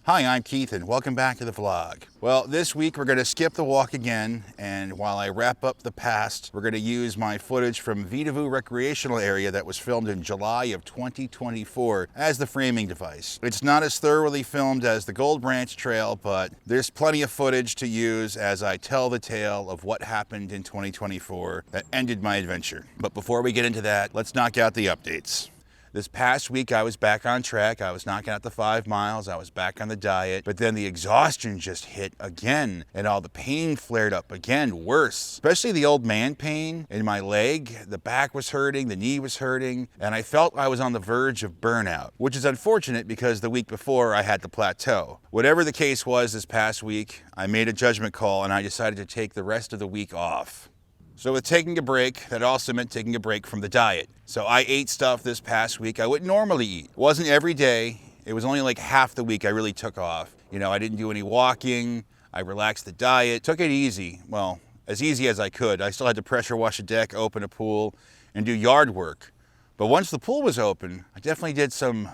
Hi, I'm Keith and welcome back to the vlog. Well, this week we're going to skip the walk again, and while I wrap up the past, we're going to use my footage from Vidavoo recreational area that was filmed in July of 2024 as the framing device. It's not as thoroughly filmed as the Gold Branch Trail, but there's plenty of footage to use as I tell the tale of what happened in 2024 that ended my adventure. But before we get into that, let's knock out the updates. This past week, I was back on track. I was knocking out the 5 miles. I was back on the diet, but then the exhaustion just hit again, and all the pain flared up again, worse. Especially the old man pain in my leg. The back was hurting, the knee was hurting, and I felt I was on the verge of burnout, which is unfortunate because the week before I had the plateau. Whatever the case was this past week, I made a judgment call and I decided to take the rest of the week off. So with taking a break, that also meant taking a break from the diet. So I ate stuff this past week I wouldn't normally eat. It wasn't every day. It was only like half the week I really took off. You know, I didn't do any walking. I relaxed the diet, took it easy. Well, as easy as I could. I still had to pressure wash a deck, open a pool, and do yard work. But once the pool was open, I definitely did some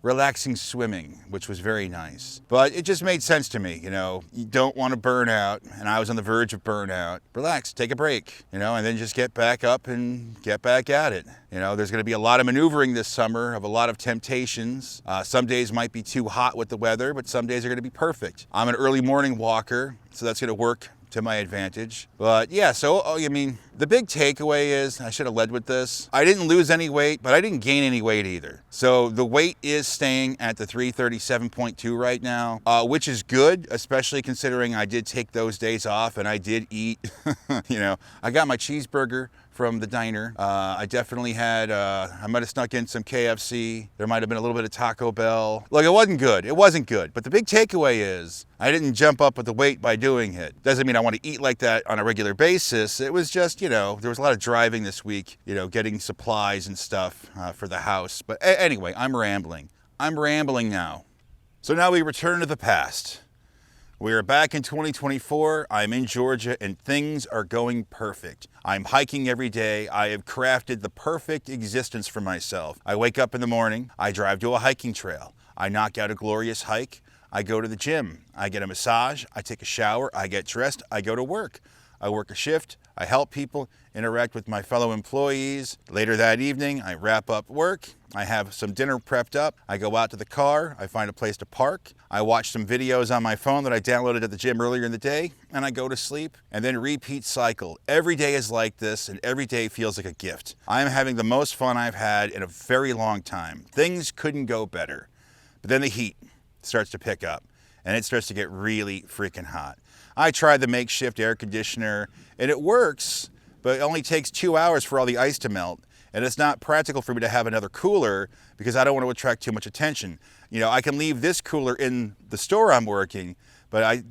relaxing swimming, which was very nice. But it just made sense to me, you know, you don't want to burn out, and I was on the verge of burnout. Relax, take a break, you know, and then just get back up and get back at it. You know, there's going to be a lot of maneuvering this summer, of a lot of temptations. Some days might be too hot with the weather, but some days are going to be perfect. I'm an early morning walker, so that's going to work to my advantage. But yeah, so I mean, the big takeaway is, I should have led with this, I didn't lose any weight, but I didn't gain any weight either. So the weight is staying at the 337.2 right now, which is good, especially considering I did take those days off and I did eat. You know, I got my cheeseburger from the diner. I definitely had, I might have snuck in some KFC. There might have been a little bit of Taco Bell. Look, it wasn't good. It wasn't good. But the big takeaway is, I didn't jump up with the weight by doing it. Doesn't mean I want to eat like that on a regular basis. It was just, you know, there was a lot of driving this week, you know, getting supplies and stuff for the house. But anyway, I'm rambling. I'm rambling now. So now we return to the past. We are back in 2024, I'm in Georgia, and things are going perfect. I'm hiking every day. I have crafted the perfect existence for myself. I wake up in the morning, I drive to a hiking trail. I knock out a glorious hike. I go to the gym. I get a massage. I take a shower. I get dressed. I go to work. I work a shift. I help people, interact with my fellow employees. Later that evening, I wrap up work. I have some dinner prepped up. I go out to the car. I find a place to park. I watch some videos on my phone that I downloaded at the gym earlier in the day, and I go to sleep, and then repeat cycle. Every day is like this, and every day feels like a gift. I'm having the most fun I've had in a very long time. Things couldn't go better. But then the heat starts to pick up, and it starts to get really freaking hot. I tried the makeshift air conditioner, and it works, but it only takes 2 hours for all the ice to melt. And it's not practical for me to have another cooler because I don't want to attract too much attention. You know, I can leave this cooler in the store I'm working, but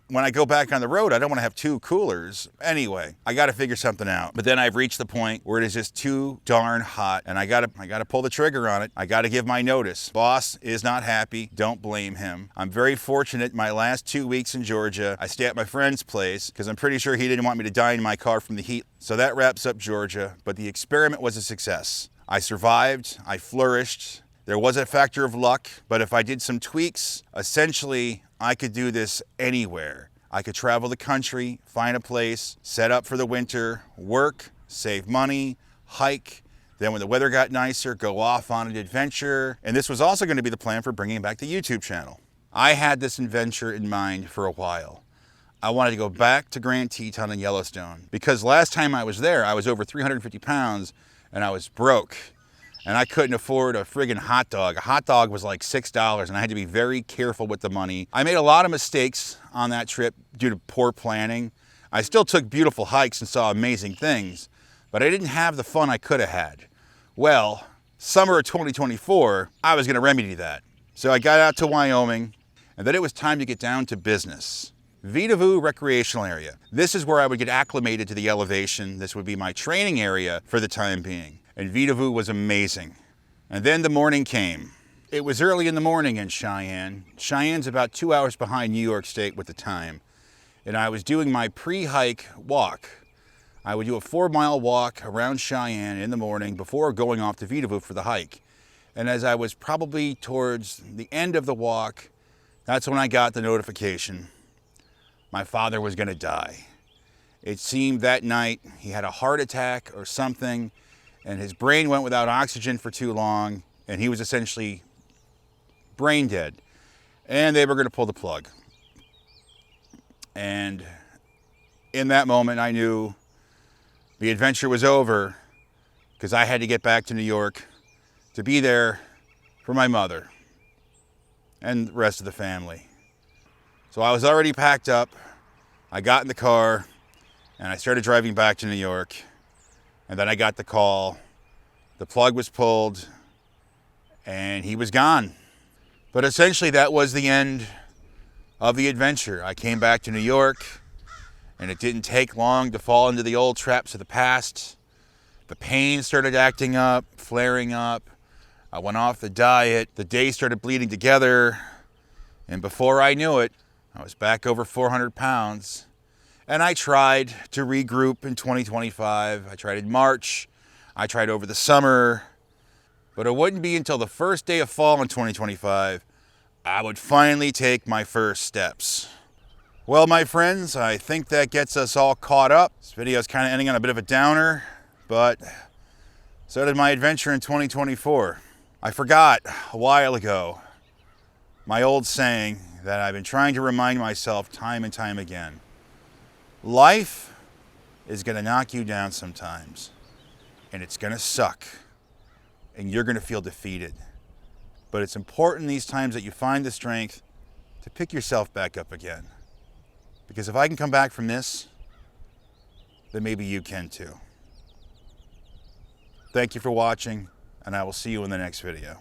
when I go back on the road, I don't want to have 2 coolers. Anyway, I got to figure something out. But then I've reached the point where it is just too darn hot, and I got to pull the trigger on it. I got to give my notice. Boss is not happy. Don't blame him. I'm very fortunate. My last 2 weeks in Georgia, I stay at my friend's place because I'm pretty sure he didn't want me to die in my car from the heat. So that wraps up Georgia. But the experiment was a success. I survived. I flourished. There was a factor of luck, but if I did some tweaks, essentially, I could do this anywhere. I could travel the country, find a place, set up for the winter, work, save money, hike, then when the weather got nicer, go off on an adventure. And this was also going to be the plan for bringing back the YouTube channel. I had this adventure in mind for a while. I wanted to go back to Grand Teton in Yellowstone because last time I was there, I was over 350 pounds and I was broke. And I couldn't afford a friggin' hot dog. A hot dog was like $6, and I had to be very careful with the money. I made a lot of mistakes on that trip due to poor planning. I still took beautiful hikes and saw amazing things, but I didn't have the fun I could have had. Well, summer of 2024, I was gonna remedy that. So I got out to Wyoming, and then it was time to get down to business. Vidavoo recreational area. This is where I would get acclimated to the elevation. This would be my training area for the time being. And Vidavoo was amazing. And then the morning came. It was early in the morning in Cheyenne. Cheyenne's about 2 hours behind New York State with the time. And I was doing my pre-hike walk. I would do a 4-mile walk around Cheyenne in the morning before going off to Vidavoo for the hike. And as I was probably towards the end of the walk, That's when I got the notification my father was going to die. It seemed that night he had a heart attack or something, and his brain went without oxygen for too long, and he was essentially brain dead. And they were going to pull the plug. And in that moment, I knew the adventure was over, because I had to get back to New York to be there for my mother and the rest of the family. So I was already packed up. I got in the car and I started driving back to New York. And then I got the call. The plug was pulled and he was gone. But essentially that was the end of the adventure. I came back to New York and it didn't take long to fall into the old traps of the past. The pain started acting up, flaring up. I went off the diet. The days started bleeding together. And before I knew it, I was back over 400 pounds. And I tried to regroup in 2025. I tried in March. I tried over the summer. But it wouldn't be until the first day of fall in 2025 I would finally take my first steps. Well, my friends, I think that gets us all caught up. This video is kind of ending on a bit of a downer, but so did my adventure in 2024. I forgot a while ago my old saying that I've been trying to remind myself time and time again. Life is going to knock you down sometimes, and it's going to suck, and you're going to feel defeated. But it's important these times that you find the strength to pick yourself back up again. Because if I can come back from this, then maybe you can too. Thank you for watching, and I will see you in the next video.